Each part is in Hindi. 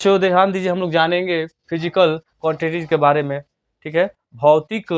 बच्चों ध्यान दीजिए, हम लोग जानेंगे फिजिकल क्वांटिटीज के बारे में। ठीक है, भौतिक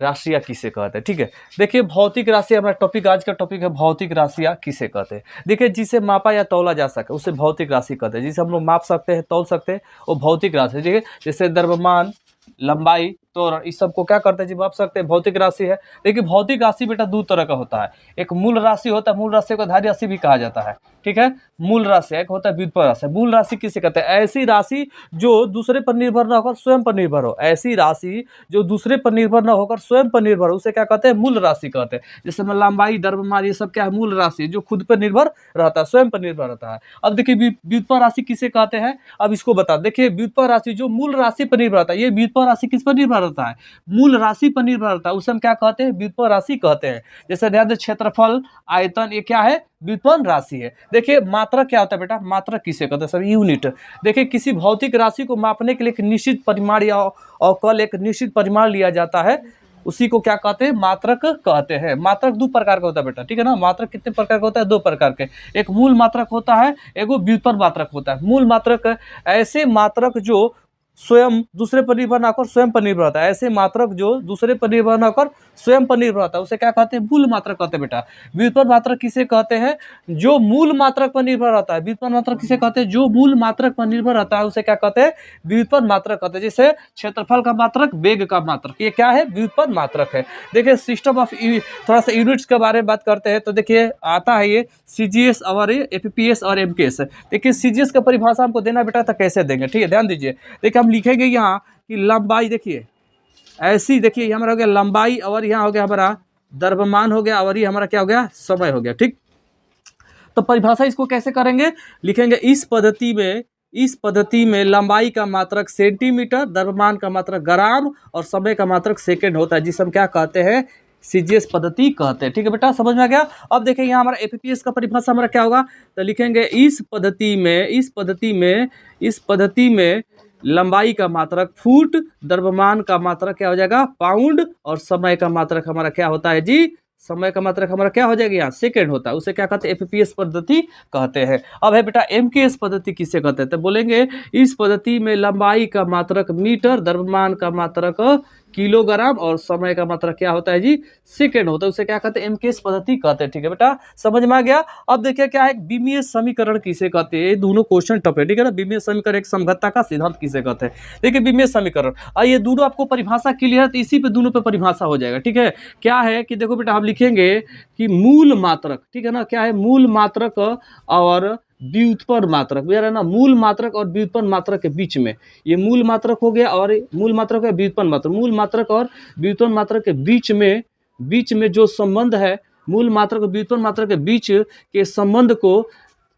राशियां किसे कहते हैं। ठीक है, देखिए भौतिक राशि हमारा टॉपिक, आज का टॉपिक है भौतिक राशियां किसे कहते हैं। देखिए जिसे मापा या तौला जा सके उसे भौतिक राशि कहते हैं। जिसे हम लोग माप सकते हैं, तौल सकते हैं, वो भौतिक राशि है। ठीक है, जैसे द्रव्यमान, लंबाई, त्वरण, इस सबको क्या करते हैं जी, माप सकते हैं, भौतिक राशि है। देखिए भौतिक राशि बेटा दो तरह का होता है। एक मूल राशि होता है, मूल राशि को आधार राशि भी कहा जाता है। ठीक है, मूल राशि एक होता है व्युत्पन्न राशि। मूल राशि किसे कहते हैं? ऐसी राशि जो दूसरे पर निर्भर न होकर स्वयं पर निर्भर हो। ऐसी राशि जो दूसरे पर निर्भर न होकर स्वयं पर निर्भर हो, उसे क्या कहते हैं? मूल राशि कहते हैं। जैसे में लंबाई, द्रव्यमान, ये सब क्या है? मूल राशि, जो खुद पर निर्भर रहता है, स्वयं पर निर्भर रहता है। अब देखिए व्युत्पन्न राशि किसे कहते हैं, अब इसको बता। देखिए व्युत्पन्न राशि जो मूल राशि पर निर्भर रहता है, ये व्युत्पन्न राशि किस पर निर्भर रहता है? मूल राशि पर निर्भर रहता है, उसे हम क्या कहते हैं? व्युत्पन्न राशि कहते हैं। जैसे ध्यान दे, क्षेत्रफल, आयतन, ये क्या है? व्युत्पन्न राशि है। देखिए मात्रक क्या होता है बेटा? मात्रक किसे कहते हैं सर? यूनिट। देखिए किसी भौतिक राशि को मापने के लिए एक निश्चित परिमाण या अवकल, एक निश्चित परिमाण लिया जाता है, उसी को क्या कहते हैं? मात्रक कहते हैं। मात्रक दो प्रकार का होता है बेटा। ठीक है ना, मात्रक कितने प्रकार का होता है? दो प्रकार के। एक मूल मात्रक होता है, एक व्युत्पन्न मात्रक होता है। मूल मात्रक ऐसे मात्रक जो स्वयं दूसरे पर निर्भर न होकर स्वयं पर निर्भर रहता है। ऐसे मात्रक जो दूसरे पर निर्भर न होकर स्वयं पर निर्भर रहता है, उसे क्या कहते हैं? मूल मात्रक कहते हैं बेटा। व्युत्पन्न मात्रक किसे कहते हैं? जो मूल मात्रक पर निर्भर रहता है। व्युत्पन्न मात्रक किसे कहते हैं? जो मूल मात्रक पर निर्भर रहता है, उसे क्या कहते हैं? व्युत्पन्न मात्रक कहते हैं। जैसे क्षेत्रफल का मात्रक, वेग का मात्रक, ये क्या है? व्युत्पन्न मात्रक है। देखिए सिस्टम ऑफ थोड़ा सा यूनिट्स के बारे में बात करते हैं, तो देखिए आता है ये सीजीएस और एपीपीएस और एमकेएस। देखिए सीजीएस का परिभाषा हमको देना बेटा, तो कैसे देंगे? ठीक है, ध्यान दीजिए। देखिए हम लिखेंगे यहाँ कि लंबाई, देखिए ऐसी, देखिए ये हमारा हो गया लंबाई, और यहाँ हो गया हमारा द्रव्यमान हो गया, और ये हमारा क्या हो गया? समय हो गया। ठीक, तो परिभाषा इसको कैसे करेंगे? लिखेंगे इस पद्धति में लंबाई का मात्रक सेंटीमीटर, द्रव्यमान का मात्रक ग्राम और समय का मात्रक सेकंड होता है, जिसे हम क्या कहते हैं? सीजीएस पद्धति कहते हैं। ठीक है बेटा, समझ में आ गया। अब देखिए यहाँ हमारा एपीपीएस का परिभाषा हमारा क्या होगा, तो लिखेंगे इस पद्धति में लंबाई का मात्रक फुट, द्रव्यमान का मात्रक क्या हो जाएगा? पाउंड, और समय का मात्रक हमारा क्या होता है जी? समय का मात्रक हमारा क्या हो जाएगा? यहाँ सेकंड होता है, उसे क्या कहते हैं? एपीपीएस पद्धति कहते हैं। अब है बेटा एमकेएस पद्धति किसे कहते हैं, तो बोलेंगे इस पद्धति में लंबाई का मात्रक मीटर, द्रव्यमान का मात्रक किलोग्राम और समय का मात्रक क्या होता है जी? सेकंड होता है, उसे क्या कहते हैं? एमकेएस पद्धति कहते हैं। ठीक है बेटा, समझ में आ गया। अब देखिए क्या है, विमीय समीकरण किसे कहते हैं? ये दोनों क्वेश्चन टफ है। ठीक है ना, विमीय समीकरण, एक समघत्ता का सिद्धांत किसे कहते हैं? देखिए विमीय समीकरण, और ये दोनों आपको परिभाषा क्लियर है, तो इसी पे दोनों पे परिभाषा हो जाएगा। ठीक है, क्या है कि देखो बेटा हम लिखेंगे कि मूल मात्रक, ठीक है ना, क्या है? मूल मात्रक और व्युत्पन्न मात्रक, यार है ना, मूल मात्रक और व्युत्पन्न मात्रक के बीच में, ये मूल मात्रक हो गया और मूल मात्रक है व्युत्पन्न मात्रक, मूल मात्रक और व्युत्पन्न मात्रक के बीच में जो संबंध है, मूल मात्रक और व्युत्पन्न मात्रक के बीच के संबंध को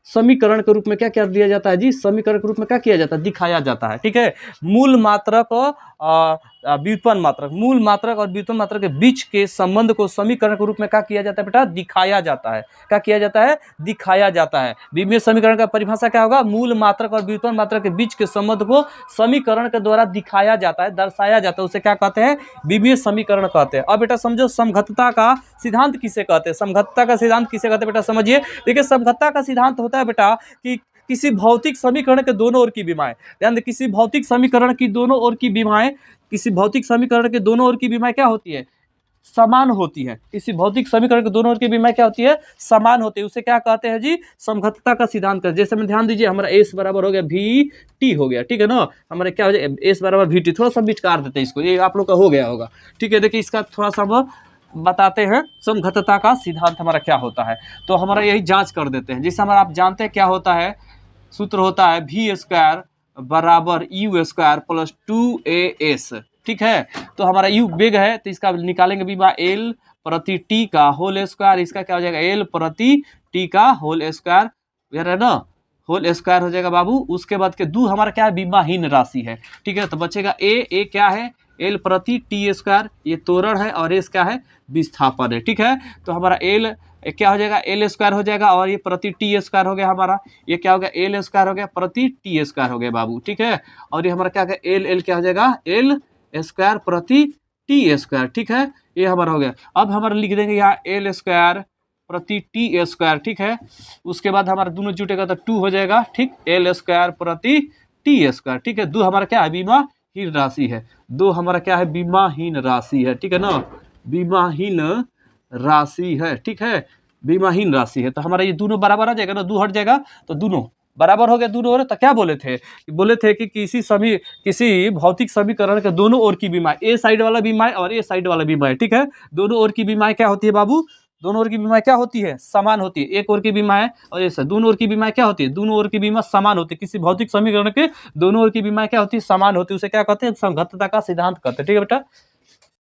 समीकरण के रूप में क्या क्या दिया जाता है जी? समीकरण के रूप में क्या किया जाता है? दिखाया जाता है। ठीक है, मूल मात्रक और व्युत्पन्न मात्रक, मूल मात्रक और व्युत्पन्न मात्रक के बीच के संबंध को समीकरण के रूप में क्या किया जाता है बेटा? दिखाया जाता है। क्या किया जाता है? दिखाया जाता है। विमीय समीकरण का परिभाषा क्या होगा? मूल मात्रक और व्युत्पन्न मात्रक के बीच के संबंध को समीकरण के द्वारा दिखाया जाता है, दर्शाया जाता है, उसे क्या कहते हैं? विमीय समीकरण कहते हैं। अब बेटा समझो समघत्ता का सिद्धांत किसे कहते हैं? समघत्ता का सिद्धांत किसे कहते हैं बेटा? समझिए, देखिए समघत्ता का सिद्धांत होता है बेटा कि किसी भौतिक समीकरण के दोनों ओर की विमाएं, ध्यान दे, किसी भौतिक समीकरण की दोनों ओर की विमाएं, किसी भौतिक समीकरण के दोनों ओर की विमाएं क्या होती है? समान होती है। किसी भौतिक समीकरण के दोनों ओर की विमाएं क्या होती है? समान होती है, उसे क्या कहते हैं जी? समघत्ता का सिद्धांत कहते हैं। जैसे में ध्यान दीजिए, हमारा एस बराबर हो गया वी टी हो गया। ठीक है ना, हमारे क्या हो जाए? एस बराबर वी टी, थोड़ा सा मिटकार देते हैं इसको, ये आप लोग का हो गया होगा। ठीक है, देखिए इसका थोड़ा सा हम बताते हैं, समघत्ता का सिद्धांत हमारा क्या होता है, तो हमारा यही जांच कर देते हैं। जैसे हमारा आप जानते हैं क्या होता है, सूत्र होता है वी स्क्वायर बराबर यू स्क्वायर प्लस 2as। ठीक है, तो हमारा यू वेग है, तो इसका निकालेंगे विमा एल प्रति टी का होल स्क्वायर, इसका क्या हो जाएगा? एल प्रति टी का होल स्क्वायर, यार है ना, होल स्क्वायर हो जाएगा बाबू। उसके बाद के दू हमारा क्या है? विमाहीन राशि है। ठीक है, तो बचेगा ए क्या है? एल प्रति टी स्क्वायर, ये त्वरण है, और एस क्या है? विस्थापन है। ठीक है, तो हमारा एल क्या हो जाएगा? एल स्क्वायर हो जाएगा, और ये प्रति टी स्क्वायर हो गया हमारा, ये क्या हो गया? एल स्क्वायर हो गया प्रति टी स्क्वायर हो गया बाबू। ठीक है, और ये हमारा क्या है? एल क्या हो जाएगा? एल स्क्वायर प्रति टी स्क्वायर। ठीक है, ये हमारा हो गया। अब हमारा लिख देंगे यहाँ एल स्क्वायर प्रति टी स्क्वायर। ठीक है, उसके बाद हमारा दोनों जुटेगा तो 2 हो जाएगा। ठीक, एल स्क्वायर प्रति टी स्क्वायर, ठीक है। दो हमारा क्या है, बीमाहीन राशि है। दो हमारा क्या है, बीमाहीन राशि है, ठीक है ना, बीमाहीन राशि है, ठीक है, बीमाहीन राशि है। तो हमारा ये दोनों बराबर आ जाएगा ना, दो हट जाएगा तो दोनों बराबर हो गया, दोनों ओर। तो क्या बोले थे, बोले थे कि किसी भौतिक समीकरण के दोनों ओर की बीमाएं, ए साइड वाला बीमाएं और ए साइड वाला बीमाएं, ठीक है, दोनों ओर की बीमाएं क्या होती है बाबू, दोनों ओर की बीमाएं क्या होती है, समान होती है। एक ओर की बीमाएं और ऐसे दोनों ओर की बीमाएं क्या होती है, दोनों ओर की बीमा समान होती है। किसी भौतिक समीकरण के दोनों ओर की बीमाएं क्या होती है, समान होती है। उसे क्या कहते हैं, संगतता का सिद्धांत कहते हैं, ठीक है बेटा।